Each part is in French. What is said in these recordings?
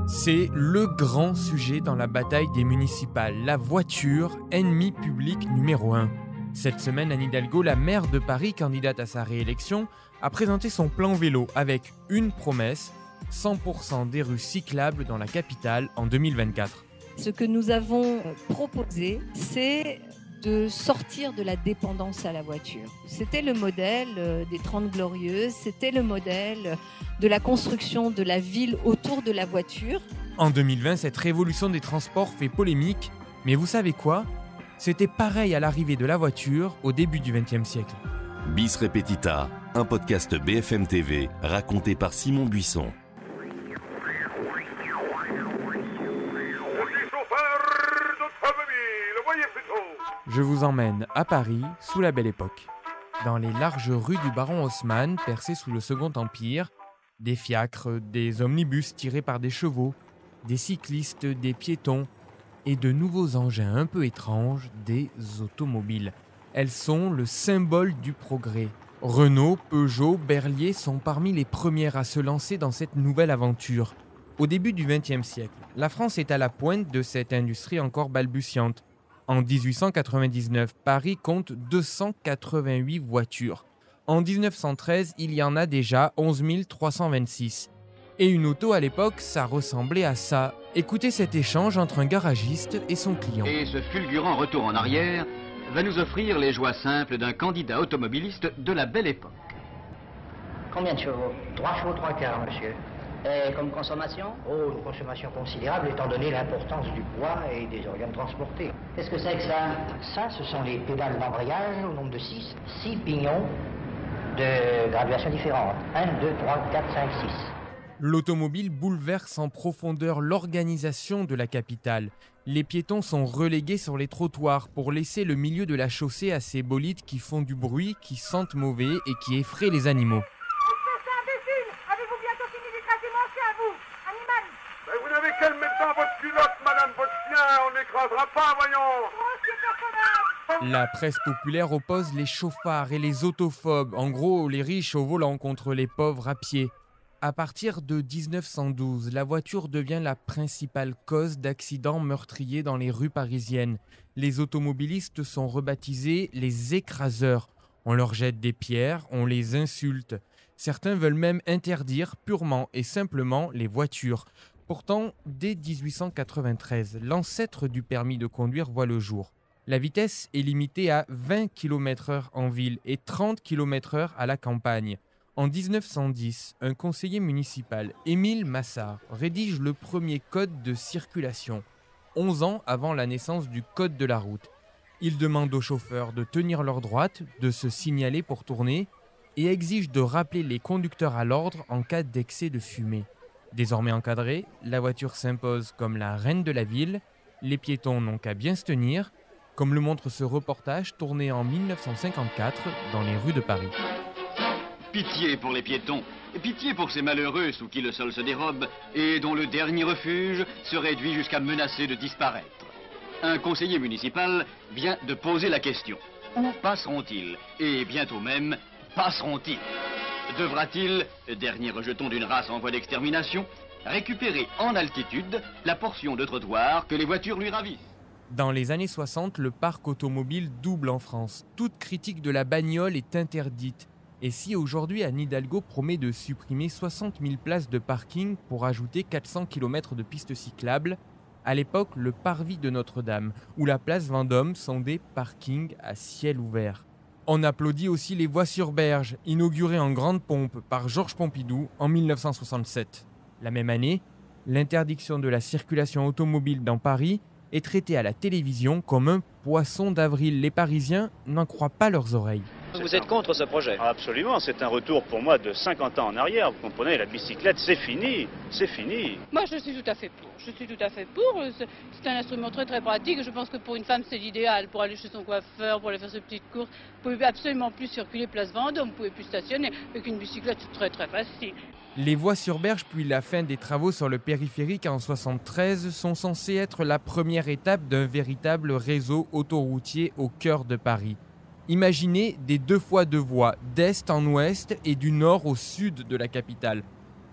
C'est le grand sujet dans la bataille des municipales, la voiture, ennemi public numéro 1. Cette semaine, Anne Hidalgo, la maire de Paris, candidate à sa réélection, a présenté son plan vélo avec une promesse, 100% des rues cyclables dans la capitale en 2024. Ce que nous avons proposé, c'est de sortir de la dépendance à la voiture. C'était le modèle des 30 Glorieuses, c'était le modèle de la construction de la ville autour de la voiture. En 2020, cette révolution des transports fait polémique, mais vous savez quoi ? C'était pareil à l'arrivée de la voiture au début du XXe siècle. Bis Repetita, un podcast BFM TV raconté par Simon Buisson. Je vous emmène à Paris sous la Belle Époque. Dans les larges rues du baron Haussmann, percées sous le Second Empire, des fiacres, des omnibus tirés par des chevaux, des cyclistes, des piétons et de nouveaux engins un peu étranges, des automobiles. Elles sont le symbole du progrès. Renault, Peugeot, Berlier sont parmi les premières à se lancer dans cette nouvelle aventure. Au début du XXe siècle, la France est à la pointe de cette industrie encore balbutiante. En 1899, Paris compte 288 voitures. En 1913, il y en a déjà 11 326. Et une auto à l'époque, ça ressemblait à ça. Écoutez cet échange entre un garagiste et son client. Et ce fulgurant retour en arrière va nous offrir les joies simples d'un candidat automobiliste de la Belle Époque. Combien de chevaux? 3 chevaux, 3 quarts, monsieur. Et comme consommation? Oh, une consommation considérable étant donné l'importance du poids et des organes transportés. Qu'est-ce que c'est que ça? Ça, ce sont les pédales d'embrayage au nombre de 6 pignons de graduation différente. 1, 2, 3, 4, 5, 6. L'automobile bouleverse en profondeur l'organisation de la capitale. Les piétons sont relégués sur les trottoirs pour laisser le milieu de la chaussée à ces bolides qui font du bruit, qui sentent mauvais et qui effraient les animaux. Vous n'avez qu'à le mettre dans votre culotte, madame, votre chien, on n'écrasera pas, voyons. La presse populaire oppose les chauffards et les autophobes, en gros les riches au volant contre les pauvres à pied. À partir de 1912, la voiture devient la principale cause d'accidents meurtriers dans les rues parisiennes. Les automobilistes sont rebaptisés les écraseurs. On leur jette des pierres, on les insulte. Certains veulent même interdire purement et simplement les voitures. Pourtant, dès 1893, l'ancêtre du permis de conduire voit le jour. La vitesse est limitée à 20 km/h en ville et 30 km/h à la campagne. En 1910, un conseiller municipal, Émile Massard, rédige le premier code de circulation, 11 ans avant la naissance du code de la route. Il demande aux chauffeurs de tenir leur droite, de se signaler pour tourner et exige de rappeler les conducteurs à l'ordre en cas d'excès de fumée. Désormais encadrée, la voiture s'impose comme la reine de la ville. Les piétons n'ont qu'à bien se tenir, comme le montre ce reportage tourné en 1954 dans les rues de Paris. Pitié pour les piétons, pitié pour ces malheureux sous qui le sol se dérobe et dont le dernier refuge se réduit jusqu'à menacer de disparaître. Un conseiller municipal vient de poser la question. Où passeront-ils? Et bientôt même, passeront-ils? Devra-t-il, dernier rejeton d'une race en voie d'extermination, récupérer en altitude la portion de trottoir que les voitures lui ravissent? Dans les années 60, le parc automobile double en France. Toute critique de la bagnole est interdite. Et si aujourd'hui Anne Hidalgo promet de supprimer 60 000 places de parking pour ajouter 400 km de pistes cyclables, à l'époque, le parvis de Notre-Dame ou la place Vendôme sont des parkings à ciel ouvert. On applaudit aussi les voies sur berge, inaugurées en grande pompe par Georges Pompidou en 1967. La même année, l'interdiction de la circulation automobile dans Paris est traitée à la télévision comme un poisson d'avril. Les Parisiens n'en croient pas leurs oreilles. Vous êtes contre ce projet? Absolument, c'est un retour pour moi de 50 ans en arrière. Vous comprenez, la bicyclette, c'est fini. C'est fini. Moi, je suis tout à fait pour. C'est un instrument très très pratique. Je pense que pour une femme, c'est l'idéal. Pour aller chez son coiffeur, pour aller faire ses petites courses. Vous pouvez absolument plus circuler place Vendôme. Vous pouvez plus stationner. Avec une bicyclette, c'est très très facile. Les voies sur berge puis la fin des travaux sur le périphérique en 1973 sont censés être la première étape d'un véritable réseau autoroutier au cœur de Paris. Imaginez des 2 fois 2 voies, d'est en ouest et du nord au sud de la capitale.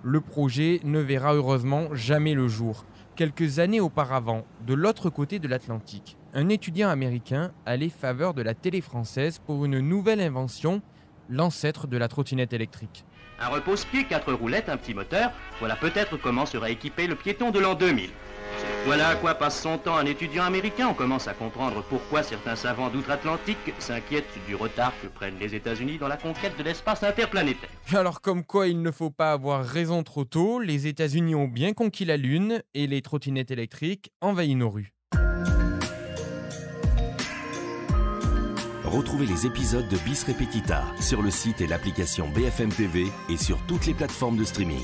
Le projet ne verra heureusement jamais le jour. Quelques années auparavant, de l'autre côté de l'Atlantique, un étudiant américain a les faveurs de la télé française pour une nouvelle invention, l'ancêtre de la trottinette électrique. Un repose-pied, 4 roulettes, un petit moteur, voilà peut-être comment sera équipé le piéton de l'an 2000. Voilà à quoi passe son temps un étudiant américain. On commence à comprendre pourquoi certains savants d'outre-Atlantique s'inquiètent du retard que prennent les États-Unis dans la conquête de l'espace interplanétaire. Alors comme quoi il ne faut pas avoir raison trop tôt, les États-Unis ont bien conquis la Lune et les trottinettes électriques envahissent nos rues. Retrouvez les épisodes de Bis Repetita sur le site et l'application BFM TV et sur toutes les plateformes de streaming.